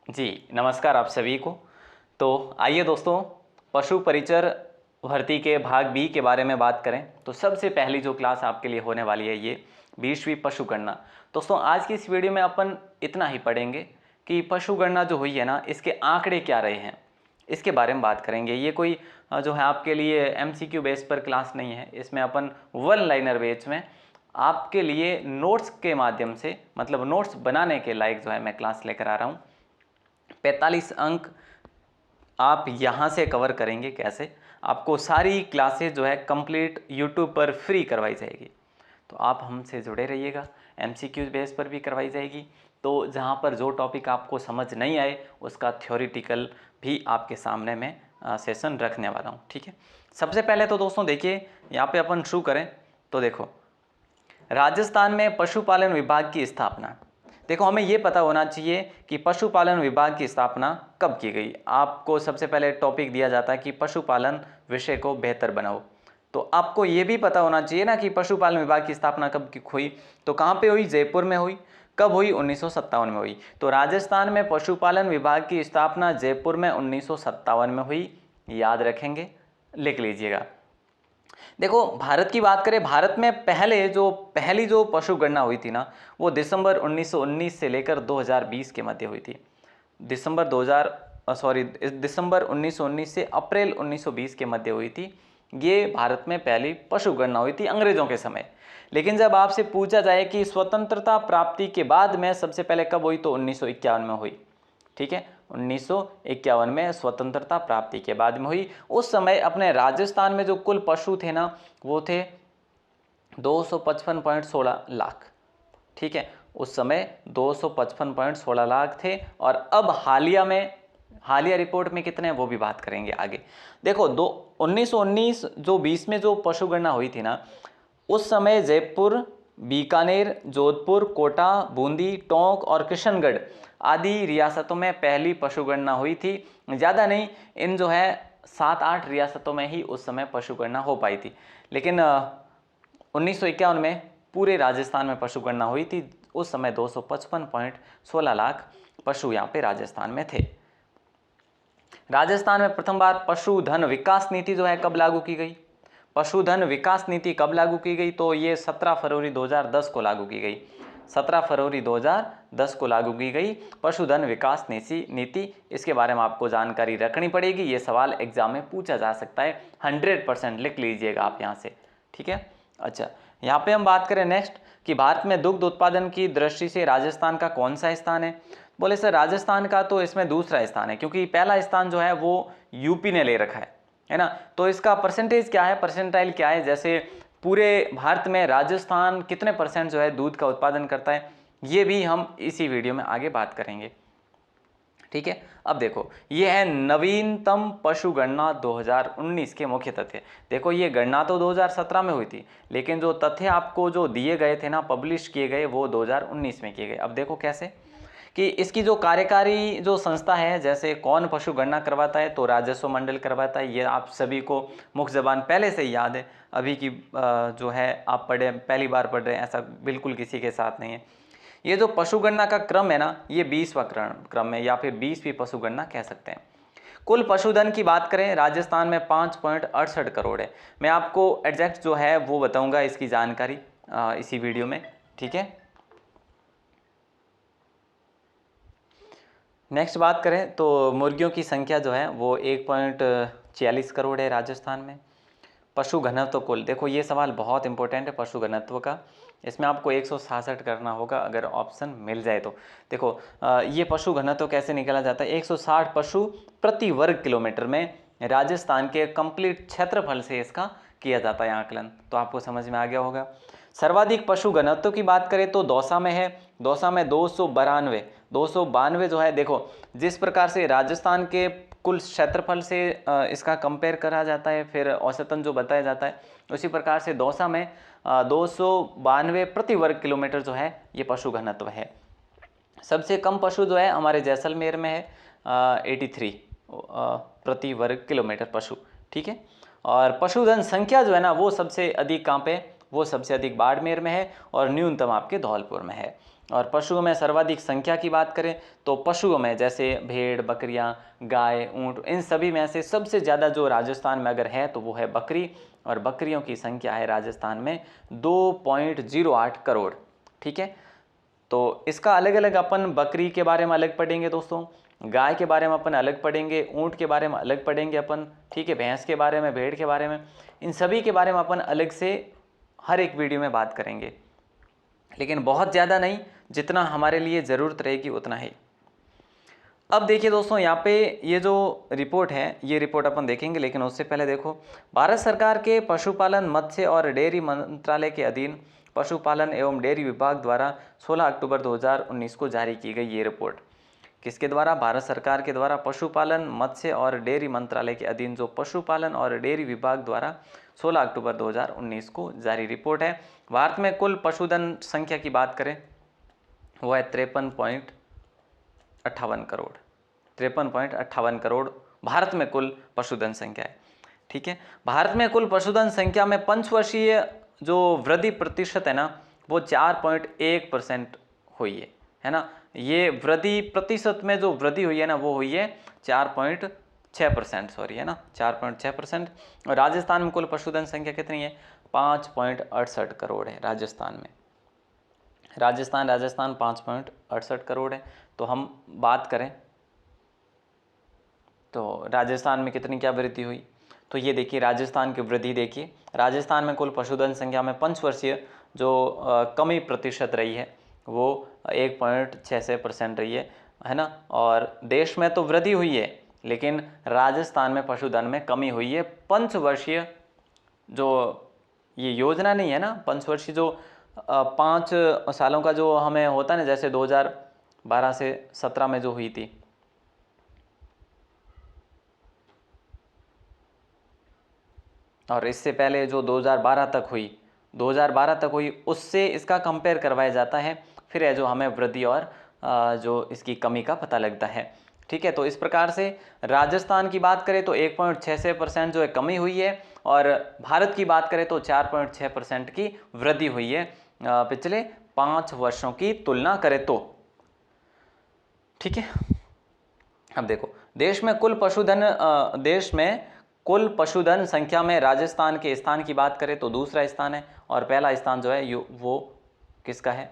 जी नमस्कार आप सभी को। तो आइए दोस्तों, पशु परिचर भर्ती के भाग बी के बारे में बात करें। तो सबसे पहली जो क्लास आपके लिए होने वाली है ये 20वीं पशु गणना। दोस्तों आज की इस वीडियो में अपन इतना ही पढ़ेंगे कि पशु गणना जो हुई है ना, इसके आंकड़े क्या रहे हैं, इसके बारे में बात करेंगे। ये कोई जो है आपके लिए MCQ बेस पर क्लास नहीं है। इसमें अपन वन लाइनर बेस में आपके लिए नोट्स के माध्यम से, मतलब नोट्स बनाने के लायक जो है मैं क्लास लेकर आ रहा हूँ। 45 अंक आप यहाँ से कवर करेंगे। कैसे? आपको सारी क्लासेस जो है कंप्लीट यूट्यूब पर फ्री करवाई जाएगी। तो आप हमसे जुड़े रहिएगा। MCQ बेस पर भी करवाई जाएगी। तो जहाँ पर जो टॉपिक आपको समझ नहीं आए उसका थ्योरेटिकल भी आपके सामने मैं सेशन रखने वाला हूँ। ठीक है, सबसे पहले तो दोस्तों देखिए, यहाँ पे अपन शुरू करें तो देखो, राजस्थान में पशुपालन विभाग की स्थापना। देखो हमें ये पता होना चाहिए कि पशुपालन विभाग की स्थापना कब की गई। आपको सबसे पहले टॉपिक दिया जाता है कि पशुपालन विषय को बेहतर बनाओ। तो आपको ये भी पता होना चाहिए ना कि पशुपालन विभाग की स्थापना कब की हुई। तो कहाँ पे हुई? जयपुर में हुई। कब हुई? 1957 में हुई। तो राजस्थान में पशुपालन विभाग की स्थापना जयपुर में 1957 में हुई। याद रखेंगे, लिख लीजिएगा। देखो भारत की बात करें, भारत में पहली जो पशु गणना हुई थी ना, वो दिसंबर 1919 से लेकर 2020 के मध्य हुई थी। दिसंबर 1919 से अप्रैल 1920 के मध्य हुई थी। ये भारत में पहली पशु गणना हुई थी अंग्रेजों के समय। लेकिन जब आपसे पूछा जाए कि स्वतंत्रता प्राप्ति के बाद में सबसे पहले कब हुई, तो 1951 में हुई। ठीक है, 1951 में स्वतंत्रता प्राप्ति के बाद में हुई। उस समय अपने राजस्थान में जो कुल पशु थे ना, वो थे 255.16 लाख। ठीक है, उस समय 255.16 लाख थे। और अब हालिया रिपोर्ट में कितने हैं वो भी बात करेंगे आगे। देखो 1919 जो 20 में जो पशु गणना हुई थी ना, उस समय जयपुर, बीकानेर, जोधपुर, कोटा, बूंदी, टोंक और किशनगढ़ आदि रियासतों में पहली पशु गणना हुई थी। ज़्यादा नहीं, इन जो है 7-8 रियासतों में ही उस समय पशु गणना हो पाई थी। लेकिन 1951 में पूरे राजस्थान में पशु गणना हुई थी। उस समय 255.16 लाख पशु यहाँ पे राजस्थान में थे। राजस्थान में प्रथम बार पशुधन विकास नीति जो है कब लागू की गई? पशुधन विकास नीति कब लागू की गई? तो ये 17 फरवरी 2010 को लागू की गई। 17 फरवरी 2010 को लागू की गई पशुधन विकास नीति। इसके बारे में आपको जानकारी रखनी पड़ेगी। ये सवाल एग्जाम में पूछा जा सकता है। 100% लिख लीजिएगा आप यहाँ से। ठीक है, अच्छा यहाँ पे हम बात करें नेक्स्ट कि भारत में दुग्ध उत्पादन की दृष्टि से राजस्थान का कौन सा स्थान है? बोले सर राजस्थान का तो इसमें दूसरा स्थान है, क्योंकि पहला स्थान जो है वो यूपी ने ले रखा है ना। तो इसका परसेंटेज क्या है, परसेंटाइल क्या है, जैसे पूरे भारत में राजस्थान कितने % जो है दूध का उत्पादन करता है, ये भी हम इसी वीडियो में आगे बात करेंगे। ठीक है, अब देखो ये है नवीनतम पशु गणना 2019 के मुख्य तथ्य। देखो ये गणना तो 2017 में हुई थी, लेकिन जो तथ्य आपको जो दिए गए थे ना, पब्लिश किए गए, वो 2019 में किए गए। अब देखो कैसे कि इसकी जो कार्यकारी जो संस्था है, जैसे कौन पशु गणना करवाता है, तो राजस्व मंडल करवाता है। ये आप सभी को मुख्य जबान पहले से ही याद है। अभी की जो है आप पहली बार पढ़ रहे हैं, ऐसा बिल्कुल किसी के साथ नहीं है। ये जो पशु गणना का क्रम है ना, ये 20वां क्रम है, या फिर 20वीं पशु गणना कह सकते हैं। कुल पशुधन की बात करें, राजस्थान में 5.68 करोड़ है। मैं आपको एग्जैक्ट जो है वो बताऊंगा इसकी जानकारी इसी वीडियो में। ठीक है, नेक्स्ट बात करें तो मुर्गियों की संख्या जो है वो 1.46 करोड़ है राजस्थान में। पशु घनत्व कुल, देखो ये सवाल बहुत इंपॉर्टेंट है पशु घनत्व का। इसमें आपको 166 करना होगा अगर ऑप्शन मिल जाए तो। देखो ये पशु घनत्व कैसे निकाला जाता है, 160 पशु प्रति वर्ग किलोमीटर में राजस्थान के कंप्लीट क्षेत्रफल से इसका किया जाता है आकलन। तो आपको समझ में आ गया होगा। सर्वाधिक पशु घनत्व की बात करें तो दौसा में है। दौसा में 292 जो है। देखो जिस प्रकार से राजस्थान के कुल क्षेत्रफल से इसका कंपेयर करा जाता है, फिर औसतन जो बताया जाता है, उसी प्रकार से दौसा में 292 प्रति वर्ग किलोमीटर जो है ये पशु घनत्व है। सबसे कम पशु जो है हमारे जैसलमेर में है 83 प्रति वर्ग किलोमीटर पशु। ठीक है, और पशुधन संख्या जो है ना वो सबसे अधिक कहाँ पे, वो सबसे अधिक बाड़मेर में है और न्यूनतम आपके धौलपुर में है। और पशुओं में सर्वाधिक संख्या की बात करें तो पशुओं में जैसे भेड़, बकरियां, गाय, ऊंट, इन सभी में से सबसे ज़्यादा जो राजस्थान में अगर है तो वो है बकरी, और बकरियों की संख्या है राजस्थान में 2.08 करोड़। ठीक है, तो इसका अलग अलग अपन बकरी के बारे में अलग पढ़ेंगे दोस्तों, गाय के बारे में अपन अलग पढ़ेंगे, ऊंट के बारे में अलग पढ़ेंगे अपन, ठीक है, भैंस के बारे में, भेड़ के बारे में, इन सभी के बारे में अपन अलग से हर एक वीडियो में बात करेंगे, लेकिन बहुत ज़्यादा नहीं, जितना हमारे लिए ज़रूरत रहेगी उतना ही। अब देखिए दोस्तों, यहाँ पे ये जो रिपोर्ट है, ये रिपोर्ट अपन देखेंगे, लेकिन उससे पहले देखो, भारत सरकार के पशुपालन, मत्स्य और डेयरी मंत्रालय के अधीन पशुपालन एवं डेयरी विभाग द्वारा 16 अक्टूबर 2019 को जारी की गई ये रिपोर्ट। किसके द्वारा? भारत सरकार के द्वारा पशुपालन, मत्स्य और डेयरी मंत्रालय के अधीन जो पशुपालन और डेयरी विभाग द्वारा 16 अक्टूबर 2019 को जारी रिपोर्ट है। भारत में कुल पशुधन संख्या की बात करें वो है 53.58 करोड़। 53.58 करोड़ भारत में कुल पशुधन संख्या है। ठीक है, भारत में कुल पशुधन संख्या में पंचवर्षीय जो वृद्धि प्रतिशत है ना, वो 4.1% हुई है ना। ये वृद्धि प्रतिशत में जो वृद्धि हुई है ना, वो हुई है 4.6%, सॉरी, है ना, 4.6%। और राजस्थान में कुल पशुधन संख्या कितनी है? 5.68 करोड़ है राजस्थान में। राजस्थान 5.68 करोड़ है। तो हम बात करें तो राजस्थान में कितनी क्या वृद्धि हुई, तो ये देखिए राजस्थान की वृद्धि देखिए, राजस्थान में कुल पशुधन संख्या में पंचवर्षीय जो कमी प्रतिशत रही है वो 1.66% रही है ना। और देश में तो वृद्धि हुई है, लेकिन राजस्थान में पशुधन में कमी हुई है। पंचवर्षीय जो ये योजना नहीं है ना, पंचवर्षीय जो 5 सालों का जो हमें होता है ना, जैसे 2012 से 17 में जो हुई थी, और इससे पहले जो 2012 तक हुई, उससे इसका कंपेयर करवाया जाता है, फिर है जो हमें वृद्धि और जो इसकी कमी का पता लगता है। ठीक है, तो इस प्रकार से राजस्थान की बात करें तो 1.66% जो है कमी हुई है, और भारत की बात करें तो 4.6% की वृद्धि हुई है पिछले 5 वर्षों की तुलना करें तो। ठीक है, अब देखो, देश में कुल पशुधन संख्या में राजस्थान के स्थान की बात करें तो दूसरा स्थान है, और पहला स्थान जो है वो किसका है?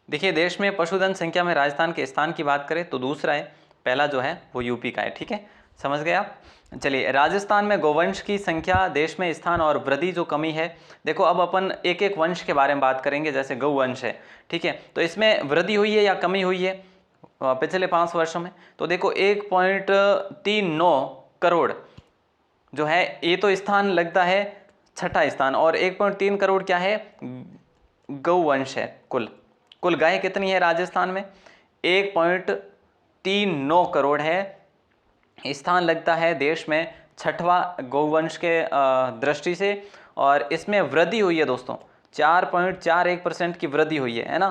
देखिए, देश में पशुधन संख्या में राजस्थान के स्थान की बात करें तो दूसरा है, पहला जो है वो यूपी का है। ठीक है, समझ गए आप? चलिए, राजस्थान में गौवंश की संख्या, देश में स्थान और वृद्धि जो कमी है, देखो अब अपन एक एक वंश के बारे में बात करेंगे। जैसे गौवंश है, ठीक है, तो इसमें वृद्धि हुई है या कमी हुई है पिछले 5 वर्षों में? तो देखो 1.39 करोड़ जो है, ये तो स्थान लगता है छठा स्थान, और 1.3 करोड़ क्या है? गौवंश है। कुल गाय कितनी है राजस्थान में? 1.39 करोड़ है। स्थान लगता है देश में छठवा गौवंश के दृष्टि से, और इसमें वृद्धि हुई है दोस्तों, 4.41% की वृद्धि हुई है ना।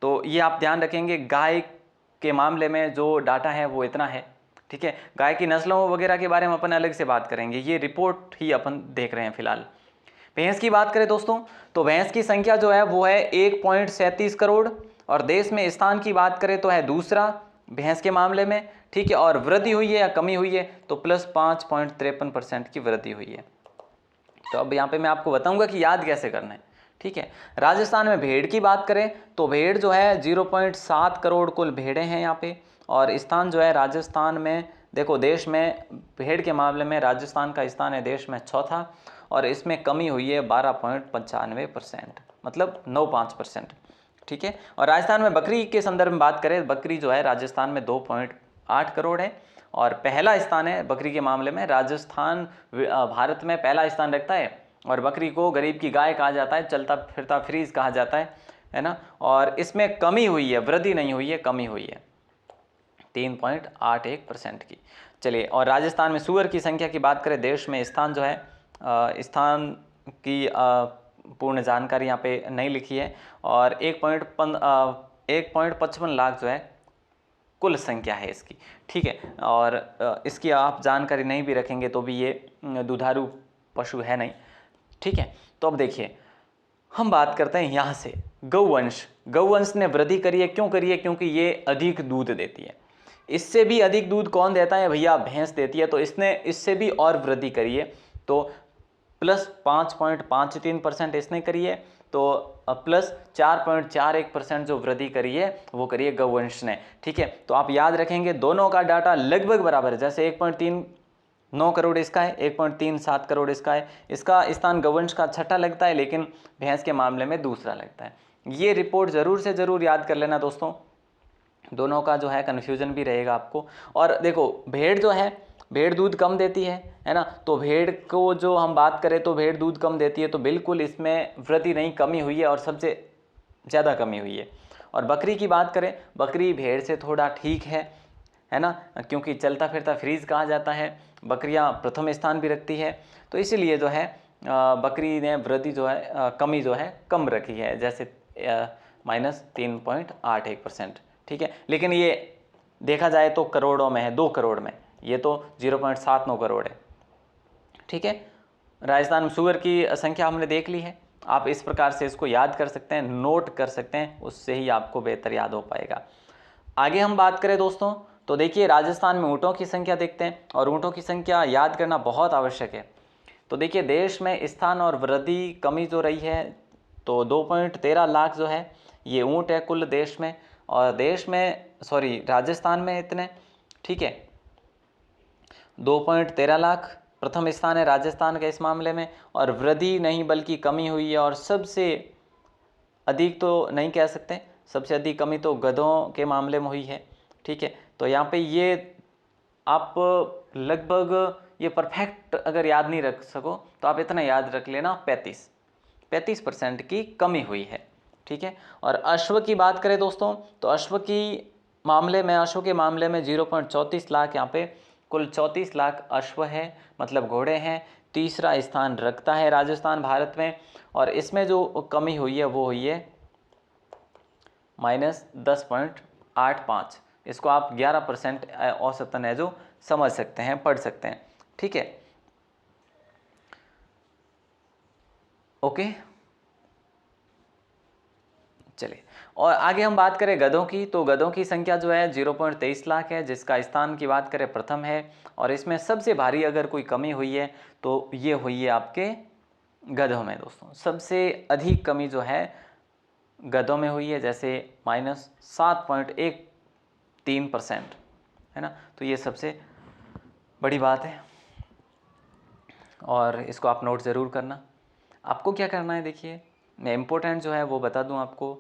तो ये आप ध्यान रखेंगे, गाय के मामले में जो डाटा है वो इतना है। ठीक है, गाय की नस्लों वगैरह के बारे में अपन अलग से बात करेंगे, ये रिपोर्ट ही अपन देख रहे हैं फिलहाल। भैंस की बात करें दोस्तों, तो भैंस की संख्या जो है वो है 1.37 करोड़, और देश में स्थान की बात करें तो है दूसरा भैंस के मामले में। ठीक है, और वृद्धि हुई है या कमी हुई है? तो प्लस 5.53% की वृद्धि हुई है। तो अब यहाँ पे मैं आपको बताऊंगा कि याद कैसे करना है। ठीक है, राजस्थान में भेड़ की बात करें तो भेड़ जो है 0.7 करोड़ कुल भेड़ें हैं यहाँ पे, और स्थान जो है राजस्थान में, देखो देश में भेड़ के मामले में राजस्थान का स्थान है देश में चौथा, और इसमें कमी हुई है 12.95%, मतलब 95%। ठीक है, और राजस्थान में बकरी के संदर्भ में बात करें, बकरी जो है राजस्थान में 2.8 करोड़ है, और पहला स्थान है बकरी के मामले में। राजस्थान भारत में पहला स्थान रखता है, और बकरी को गरीब की गाय कहा जाता है, चलता फिरता फ्रीज कहा जाता है ना। और इसमें कमी हुई है, वृद्धि नहीं हुई है, कमी हुई है 3.81% की। चलिए, और राजस्थान में सूअर की संख्या की बात करें, देश में स्थान जो है, स्थान की पूर्ण जानकारी यहाँ पे नहीं लिखी है, और 1.55 लाख जो है कुल संख्या है इसकी। ठीक है, और इसकी आप जानकारी नहीं भी रखेंगे तो भी ये दुधारू पशु है नहीं। ठीक है, तो अब देखिए, हम बात करते हैं यहाँ से गौवंश। गौवंश ने वृद्धि करी है, क्यों करी है? क्योंकि ये अधिक दूध देती है। इससे भी अधिक दूध कौन देता है भैया? भैंस देती है। तो इसने इससे भी और वृद्धि करी है, तो प्लस 5.53% इसने करी है, तो प्लस 4.41% जो वृद्धि करी है वो करी है गौवंश ने। ठीक है, तो आप याद रखेंगे दोनों का डाटा लगभग बराबर है। जैसे 1.39 करोड़ इसका है, 1.37 करोड़ इसका है। इसका स्थान गौवंश का छठा लगता है, लेकिन भैंस के मामले में दूसरा लगता है। ये रिपोर्ट जरूर से जरूर याद कर लेना दोस्तों, दोनों का जो है कन्फ्यूजन भी रहेगा आपको। और देखो भेड़ जो है, भेड़ दूध कम देती है ना, तो भेड़ को जो हम बात करें तो भेड़ दूध कम देती है, तो बिल्कुल इसमें वृद्धि नहीं, कमी हुई है और सबसे ज़्यादा कमी हुई है। और बकरी की बात करें, बकरी भेड़ से थोड़ा ठीक है ना, क्योंकि चलता फिरता फ्रीज कहा जाता है, बकरियां प्रथम स्थान भी रखती है, तो इसीलिए जो है बकरी ने वृद्धि जो है कमी जो है कम रखी है, जैसे -3.81%। ठीक है, लेकिन ये देखा जाए तो करोड़ों में है, 2 करोड़ में, ये तो 0.79 करोड़ है। ठीक है, राजस्थान में सुअर की संख्या हमने देख ली है। आप इस प्रकार से इसको याद कर सकते हैं, नोट कर सकते हैं, उससे ही आपको बेहतर याद हो पाएगा। आगे हम बात करें दोस्तों, तो देखिए राजस्थान में ऊँटों की संख्या देखते हैं, और ऊँटों की संख्या याद करना बहुत आवश्यक है। तो देखिए देश में स्थान और वृद्धि कमी जो रही है, तो 2.13 लाख जो है ये ऊँट है कुल देश में, और देश में राजस्थान में इतने, ठीक है, 2.13 लाख प्रथम स्थान है राजस्थान का इस मामले में। और वृद्धि नहीं बल्कि कमी हुई है, और सबसे अधिक तो नहीं कह सकते, सबसे अधिक कमी तो गधों के मामले में हुई है। ठीक है, तो यहाँ पे ये आप लगभग ये परफेक्ट अगर याद नहीं रख सको तो आप इतना याद रख लेना, 35% की कमी हुई है। ठीक है, और अश्व की बात करें दोस्तों, तो अश्व के मामले में 0.34 लाख, यहाँ पे कुल 34 लाख अश्व है, मतलब घोड़े हैं। तीसरा स्थान रखता है राजस्थान भारत में, और इसमें जो कमी हुई है वो हुई है -10.85। इसको आप 11% औसतन है जो समझ सकते हैं, पढ़ सकते हैं। ठीक है, ओके, चलिए। और आगे हम बात करें गधों की, तो गधों की संख्या जो है 0.23 लाख है, जिसका स्थान की बात करें प्रथम है। और इसमें सबसे भारी अगर कोई कमी हुई है तो ये हुई है आपके गधों में दोस्तों। सबसे अधिक कमी जो है गधों में हुई है, जैसे -7.13% है ना, तो ये सबसे बड़ी बात है, और इसको आप नोट ज़रूर करना। आपको क्या करना है, देखिए मैं इम्पोर्टेंट जो है वो बता दूं आपको।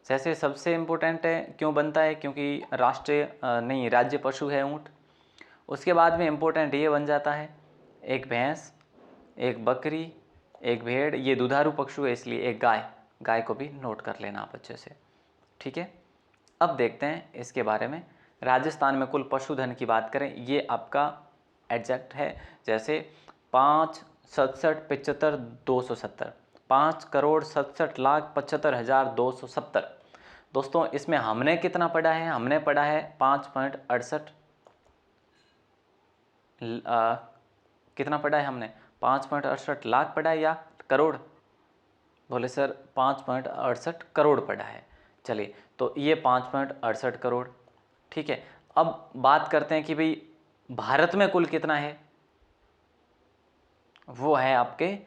जैसे सबसे इम्पोर्टेंट है क्यों बनता है, क्योंकि राज्य पशु है ऊँट। उसके बाद में इम्पोर्टेंट ये बन जाता है, एक भैंस, एक बकरी, एक भेड़, ये दुधारू पशु है इसलिए एक गाय को भी नोट कर लेना आप अच्छे से। ठीक है, अब देखते हैं इसके बारे में। राजस्थान में कुल पशुधन की बात करें, ये आपका एग्जैक्ट है, जैसे 5,67,75,270, 5,67,75,270। दोस्तों इसमें हमने कितना पढ़ा है? हमने पढ़ा है 5.68, कितना पढ़ा है हमने? 5.68 लाख पढ़ा है या करोड़? बोले सर 5.68 करोड़ पढ़ा है। चलिए, तो ये 5.68 करोड़। ठीक है, अब बात करते हैं कि भाई भारत में कुल कितना है, वो है आपके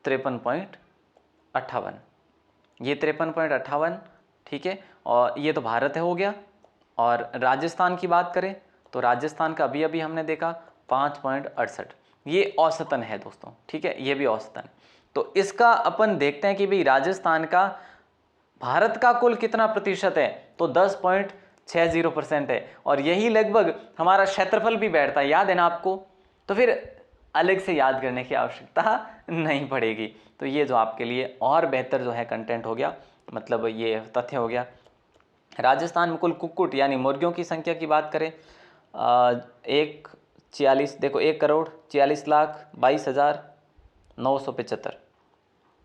53.58, ये 53.58। ठीक है, और ये तो भारत है हो गया। और राजस्थान की बात करें तो राजस्थान का अभी हमने देखा 5.68, ये औसतन है दोस्तों। ठीक है, ये भी औसतन। तो इसका अपन देखते हैं कि भाई राजस्थान का भारत का कुल कितना प्रतिशत है, तो 10.60% है, और यही लगभग हमारा क्षेत्रफल भी बैठता है, याद है ना आपको। तो फिर अलग से याद करने की आवश्यकता नहीं पड़ेगी। तो ये जो आपके लिए और बेहतर जो है कंटेंट हो गया, मतलब ये तथ्य हो गया। राजस्थान में कुल कुक्कुट यानी मुर्गियों की संख्या की बात करें, 1,46,22,22,975।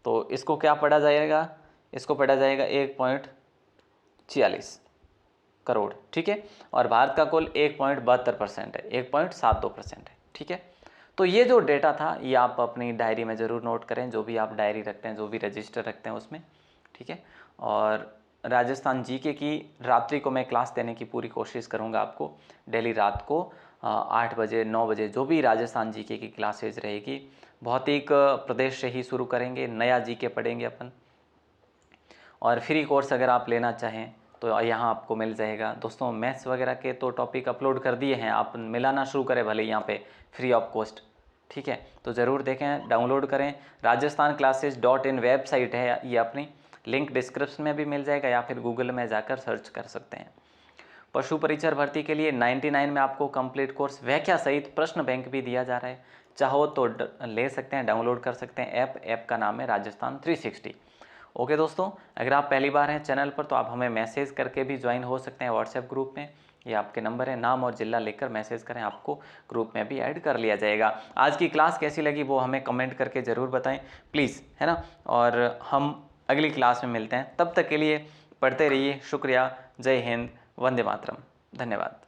तो इसको क्या पढ़ा जाएगा? इसको पढ़ा जाएगा 1.46 करोड़। ठीक है, और भारत का कुल 1.72% है, 1.72% है। ठीक है, तो ये जो डेटा था ये आप अपनी डायरी में ज़रूर नोट करें, जो भी आप डायरी रखते हैं, जो भी रजिस्टर रखते हैं उसमें, ठीक है। और राजस्थान जीके की रात्रि को मैं क्लास देने की पूरी कोशिश करूँगा आपको। डेली रात को 8 बजे 9 बजे जो भी राजस्थान जीके की क्लासेज रहेगी, भौतिक प्रदेश से ही शुरू करेंगे, नया जीके पढ़ेंगे अपन। और फ्री कोर्स अगर आप लेना चाहें तो यहाँ आपको मिल जाएगा। दोस्तों मैथ्स वगैरह के तो टॉपिक अपलोड कर दिए हैं, आप मिलाना शुरू करें भले यहाँ पे फ्री ऑफ कॉस्ट, ठीक है। तो ज़रूर देखें, डाउनलोड करें। rajasthanclasses.in वेबसाइट है ये अपनी, लिंक डिस्क्रिप्शन में भी मिल जाएगा या फिर गूगल में जाकर सर्च कर सकते हैं। पशु परिचर भर्ती के लिए 99 में आपको कंप्लीट कोर्स व्याख्या सहित प्रश्न बैंक भी दिया जा रहा है। चाहो तो ले सकते हैं, डाउनलोड कर सकते हैं ऐप का नाम है राजस्थान 360। ओके दोस्तों, अगर आप पहली बार हैं चैनल पर तो आप हमें मैसेज करके भी ज्वाइन हो सकते हैं व्हाट्सएप ग्रुप में। ये आपके नंबर है, नाम और जिला लेकर मैसेज करें, आपको ग्रुप में भी ऐड कर लिया जाएगा। आज की क्लास कैसी लगी वो हमें कमेंट करके ज़रूर बताएं प्लीज़, है ना। और हम अगली क्लास में मिलते हैं, तब तक के लिए पढ़ते रहिए। शुक्रिया, जय हिंद, वंदे मातरम, धन्यवाद।